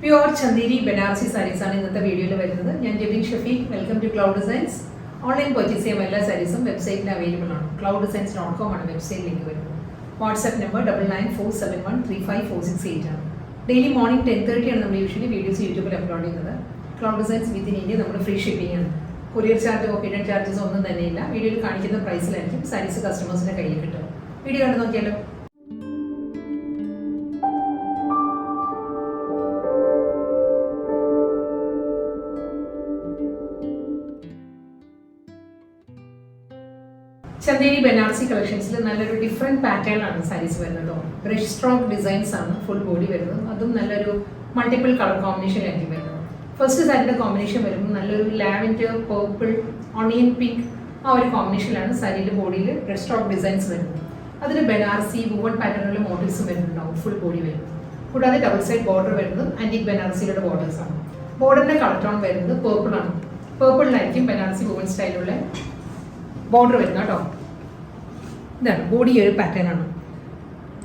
Pure Chanderi Banarasi Sarees ആണ് ഇന്നത്തെ വീഡിയോയിൽ വരുന്നത്. ഞാൻ Jebin Shafeeq. Welcome to cloud designs. Online purchase ചെയ്യാൻ എല്ലാ സാരീസും വെബ്സൈറ്റിൽ അവൈലബിൾ ആണ്. clouddesigns.com ആണ് വെബ്സൈറ്റ് ലിങ്ക് വരുന്നത്. വാട്സ്ആപ്പ് നമ്പർ 9947135468 ആണ്. ഡെയിലി മോർണിംഗ് 10:30 ആണ് നമ്മൾ യൂഷ്വലി വീഡിയോസ് യൂട്യൂബിൽ അപ്ലോഡ് ചെയ്യുന്നത്. ക്ലൗഡ് ഡിസൈൻസ് വിത്തിൻ ഇന്ത്യ നമ്മൾ ഫ്രീ ഷിപ്പിംഗ് ആണ്. കൊറിയർ ചാർജോ ഹിഡൻ ചാർജസ് ഒന്നും തന്നെയില്ല. വീഡിയോയിൽ കാണിക്കുന്ന പ്രൈസിലായിരിക്കും സാരീസ് കസ്റ്റമേഴ്സിന്റെ കയ്യിൽ കിട്ടുക. വീഡിയോ കണ്ടു നോക്കിയാലോ. ചന്ദേരി ബനാറസി കളക്ഷൻസിൽ നല്ലൊരു ഡിഫറെൻറ്റ് പാറ്റേൺ ആണ് സാരീസ് വരുന്നത്. ബ്രഷ് സ്ട്രോക്ക് ഡിസൈൻസ് ആണ് ഫുൾ ബോഡി വരുന്നത്. അതും നല്ലൊരു മൾട്ടിപ്പിൾ കളർ കോമ്പിനേഷനിലായിരിക്കും വരുന്നത്. ഫസ്റ്റ് സാരിയുടെ കോമ്പിനേഷൻ വരുമ്പോൾ നല്ലൊരു ലാവൻഡർ, പേർപ്പിൾ, ഓണിയൻ പിങ്ക് ആ ഒരു കോമ്പിനേഷനിലാണ് സാരിയുടെ ബോഡിയിൽ ബ്രഷ് സ്ട്രോക്ക് ഡിസൈൻസ് വരുന്നത്. അതിന് ബനാറസി വുവൺ പാറ്റേണിലുള്ള മോഡൽസും വരുന്നുണ്ടാവും ഫുൾ ബോഡി വരുന്നത്. കൂടാതെ ഡബിൾ സൈഡ് ബോർഡർ വരുന്നത് ആൻറ്റിക് ബനാറസിയുടെ ബോർഡേഴ്സ് ആണ്. ബോർഡറിന്റെ കളർ ടോൺ വരുന്നത് പേർപ്പിൾ ആണ്. പേർപ്പിളിലായിരിക്കും ബനാറസി വുവൺ സ്റ്റൈലുള്ള ബോർഡർ വരുന്നത് കേട്ടോ. ഇതാണ് ബോഡി ഒരു പാറ്റേൺ ആണ്.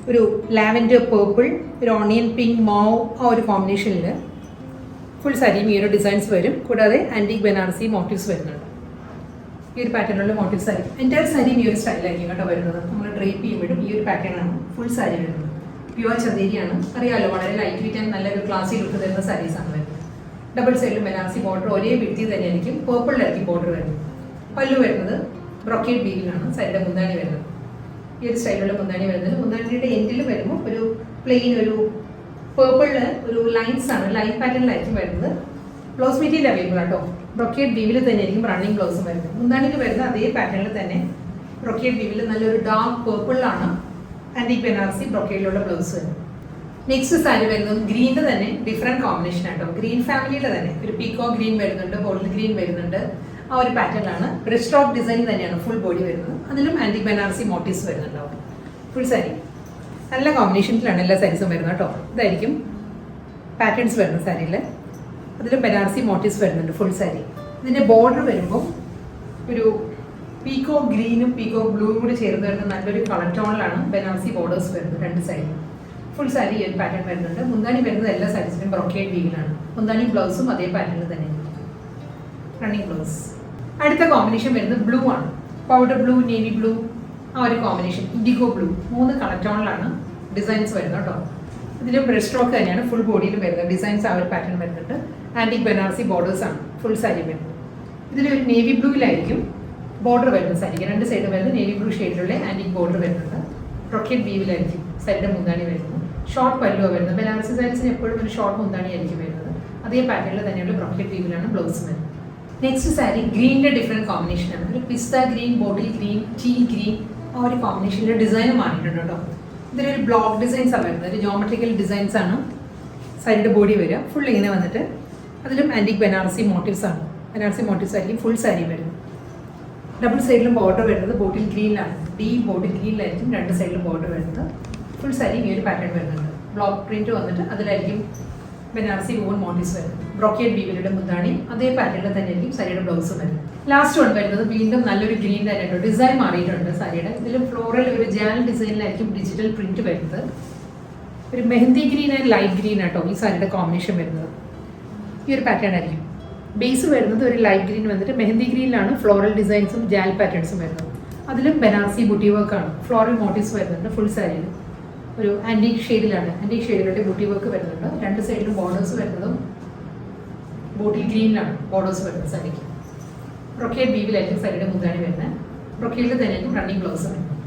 ഒരു ലാവൻഡർ, പേർപ്പിൾ, ഒരു ഓണിയൻ പിങ്ക്, മാവ് ആ ഒരു കോമ്പിനേഷനിൽ ഫുൾ സാരിയും ഈ ഒരു ഡിസൈൻസ് വരും. കൂടാതെ ആൻറ്റിക് ബനാറസി മോട്ടീവ്സ് വരുന്നുണ്ട്. ഈ ഒരു പാറ്റേണിലുള്ള മോട്ടീവ്സ് ആയിരിക്കും. എൻ്റയർ സാരിയും ഈ ഒരു സ്റ്റൈലായിരിക്കും കേട്ടോ വരുന്നത്. നമ്മൾ ഡ്രേപ്പ് ചെയ്യുമ്പോഴും ഈ ഒരു പാറ്റേൺ ആണ് ഫുൾ സാരി വരുന്നത്. പ്യുവർ ചന്ദേരിയാണ്. അറിയാമല്ലോ, വളരെ ലൈറ്റ് വെയിറ്റ് ആൻഡ് നല്ലൊരു ക്ലാസ്സിൽ ലുക്ക് തരുന്ന സാരീസാണ് വരുന്നത്. ഡബിൾ സൈഡിലും ബനാറസി ബോർഡർ ഒരേ വിഡ്ത്തിൽ തന്നെയായിരിക്കും. പേർപ്പിളിലായിരിക്കും ബോർഡർ വരുന്നത്. പല്ലു വരുന്നത് ബ്രൊക്കേഡ് ബീവിലാണ്. സാരിയുടെ മുന്താണി വരുന്നത് ഈ ഒരു സ്റ്റൈലുള്ള മുന്താണി വരുന്നത്. മുന്താണിയുടെ എൻഡിൽ വരുമ്പോൾ ഒരു പ്ലെയിൻ ഒരു പേർപ്പിളില് ഒരു ലൈൻസ് ആണ്, ലൈൻ പാറ്റേണിലായിരിക്കും വരുന്നത്. ബ്ലൗസ് മെറ്റീരിയൽ അവൈലബിൾ ആട്ടോ. ബ്രൊക്കേഡ് ബീവിൽ തന്നെ ആയിരിക്കും റണ്ണിങ് ബ്ലൗസും വരുന്നത്. മുന്താണിയിൽ വരുന്ന അതേ പാറ്റേണിൽ തന്നെ ബ്രൊക്കേഡ് ബീവിൽ നല്ലൊരു ഡാർക്ക് പേർപ്പിളിലാണ് ആൻറ്റിക് ബനാറസി ബ്രൊക്കേഡിലുള്ള ബ്ലൗസ് വരുന്നത്. നെക്സ്റ്റ് സാരി വരുന്നത് ഗ്രീനിന്റെ തന്നെ ഡിഫറെന്റ് കോമ്പിനേഷൻ ആട്ടോ. ഗ്രീൻ ഫാമിലിയുടെ തന്നെ ഒരു പീക്കോ ഗ്രീൻ വരുന്നുണ്ട്, ബോട്ടിൽ ഗ്രീൻ വരുന്നുണ്ട്. ആ ഒരു പാറ്റേണിലാണ് ബ്രഷ് സ്ട്രോക്ക് ഡിസൈൻ തന്നെയാണ് ഫുൾ ബോഡി വരുന്നത്. അതിലും ആൻറ്റിക് ബനാറസി മോട്ടീവ്സ് വരുന്നുണ്ടാവും ഫുൾ സാരി. നല്ല കോമ്പിനേഷൻസിലാണ് എല്ലാ സാരീസും വരുന്നത് കേട്ടോ. ഇതായിരിക്കും പാറ്റേൺസ് വരുന്നത് സാരിയിൽ. അതിലും ബനാറസി മോട്ടീവ്സ് വരുന്നുണ്ട് ഫുൾ സാരി. ഇതിൻ്റെ ബോർഡർ വരുമ്പോൾ ഒരു പീക്കോ ഗ്രീനും പീക്കോ ബ്ലൂവും കൂടി ചേർന്ന് വരുന്ന നല്ലൊരു കളർ ടോണിലാണ് ബനാറസി ബോർഡേഴ്സ് വരുന്നത് രണ്ട് സൈഡിലും. ഫുൾ സാരി ഈ ഒരു പാറ്റേൺ വരുന്നുണ്ട്. മുന്താണി വരുന്നത് എല്ലാ സാരീസിലും ബ്രൊക്കേഡ് വീവിലാണ്. മുന്താണി ബ്ലൗസും അതേ പാറ്റേണിൽ തന്നെ റണ്ണിങ് ബ്ലൗസ്. അടുത്ത കോമ്പിനേഷൻ വരുന്നത് ബ്ലൂ ആണ്. പൗഡർ ബ്ലൂ, നേവി ബ്ലൂ ആ ഒരു കോമ്പിനേഷൻ, ഇൻഡിഗോ ബ്ലൂ, 3 കളർ ടോണിലാണ് ഡിസൈൻസ് വരുന്നത് കേട്ടോ. ഇതിലും ബ്രഷ് സ്ട്രോക്ക് തന്നെയാണ് ഫുൾ ബോഡിയിൽ വരുന്നത്. ഡിസൈൻസ് ആ ഒരു പാറ്റേൺ വരുന്നുണ്ട്. ആൻറ്റിക് ബനാറസി ബോർഡേഴ്സ് ആണ് ഫുൾ സാരി വരുന്നത്. ഇതിലൊരു നേവി ബ്ലൂവിലായിരിക്കും ബോർഡർ വരുന്നത് സാരിക്ക്. രണ്ട് സൈഡ് വരുന്നത് നേവി ബ്ലൂ ഷെയ്ഡിലുള്ള ആൻറ്റിക് ബോർഡർ വരുന്നുണ്ട്. റോക്കറ്റ് വീവിലായിരിക്കും സാരിയുടെ മുന്താണി വരുന്നത്. ഷോർട്ട് പല്ലുവ വരുന്നത്. ബനാറസി സാരീസിന് എപ്പോഴും ഒരു ഷോർട്ട് മുന്താണി ആയിരിക്കും വരുന്നത്. അതേ പാറ്റേണിൽ തന്നെയുള്ള റോക്കറ്റ് വീവിലാണ് ബ്ലൗസ് വരുന്നത്. നെക്സ്റ്റ് സാരി ഗ്രീനിൻ്റെ ഡിഫറെൻറ്റ് കോമ്പിനേഷനാണ്. ഒരു pista green, bottle green, tea green ആ ഒരു കോമ്പിനേഷനിലെ ഡിസൈൻ മാറിയിട്ടുണ്ട് കേട്ടോ. ഇതിലൊരു ബ്ലോക്ക് ഡിസൈൻസ് ആണ് വരുന്നത്. ഒരു ജോമെട്രിക്കൽ ഡിസൈൻസ് ആണ് സാരിയുടെ ബോഡി വരിക. ഫുൾ ഇങ്ങനെ വന്നിട്ട് അതിലും ആൻറ്റിക് ബനാറസി മോട്ടീവ്സ് ആണ്. ബനാറസി മോട്ടീവ്സ് ആയിരിക്കും ഫുൾ സാരി വരുന്നത്. ഡബിൾ സൈഡിലും ബോർഡർ വരുന്നത് ബോട്ടിൽ ഗ്രീനിലാണ്. ഡീപ് ബോട്ടിൽ ഗ്രീനിലായിരിക്കും രണ്ട് സൈഡിലും ബോർഡർ വരുന്നത്. ഫുൾ സാരി ഈ ഒരു പാറ്റേൺ വരുന്നുണ്ട്. ബ്ലോക്ക് പ്രിന്റ് വന്നിട്ട് അതിലായിരിക്കും ബനാറസി വുവൺ മോട്ടീവ്സ് വരുന്നത്. ബ്രൊക്കേഡ് വീവിലുടെ മുന്താണി അതേ പാറ്റേണിൽ തന്നെ ആയിരിക്കും സാരിയുടെ ബ്ലൗസും വരുന്നത്. ലാസ്റ്റ് വൺ വരുന്നത് വീണ്ടും നല്ലൊരു ഗ്രീൻ തന്നെയുണ്ട്. ഡിസൈൻ മാറിയിട്ടുണ്ട് സാരിയുടെ. ഇതിലും ഫ്ലോറൽ ഒരു ജാൽ ഡിസൈനിലായിരിക്കും ഡിജിറ്റൽ പ്രിന്റ് വരുന്നത്. ഒരു mehndi green and light green ആട്ടോ ഈ സാരിയുടെ കോമ്പിനേഷൻ വരുന്നത്. ഈ ഒരു പാറ്റേൺ ആയിരിക്കും. ബേസ് വരുന്നത് ഒരു ലൈറ്റ് ഗ്രീൻ വന്നിട്ട് മെഹന്തി ഗ്രീനിലാണ് ഫ്ലോറൽ ഡിസൈൻസും ജാൽ പാറ്റേൺസും വരുന്നത്. അതിലും ബനാറസി ബുട്ടി വർക്കാണ്. ഫ്ലോറൽ മോട്ടീവ്സ് വരുന്നുണ്ട് ഫുൾ സാരിയിൽ. ഒരു ആൻറ്റീക് ഷെയ്ഡിലാണ്. ആൻറ്റീക് ഷെയ്ഡിലുള്ള ബുട്ടി വർക്ക് വരുന്നുണ്ട്. രണ്ട് സൈഡിലും ബോർഡേഴ്സ് വരുന്നതും ബോട്ടിൽ ഗ്രീനിലാണ് ബോർഡേഴ്സ് വരുന്നത് സാരിക്ക്. റൊക്കേഡ് വീവിലായിരിക്കും സാരിയുടെ മുന്താണി വരുന്നത്. റൊക്കേഡിൽ തന്നെയായിരിക്കും റണ്ണിങ് ബ്ലൗസ് വരുന്നത്.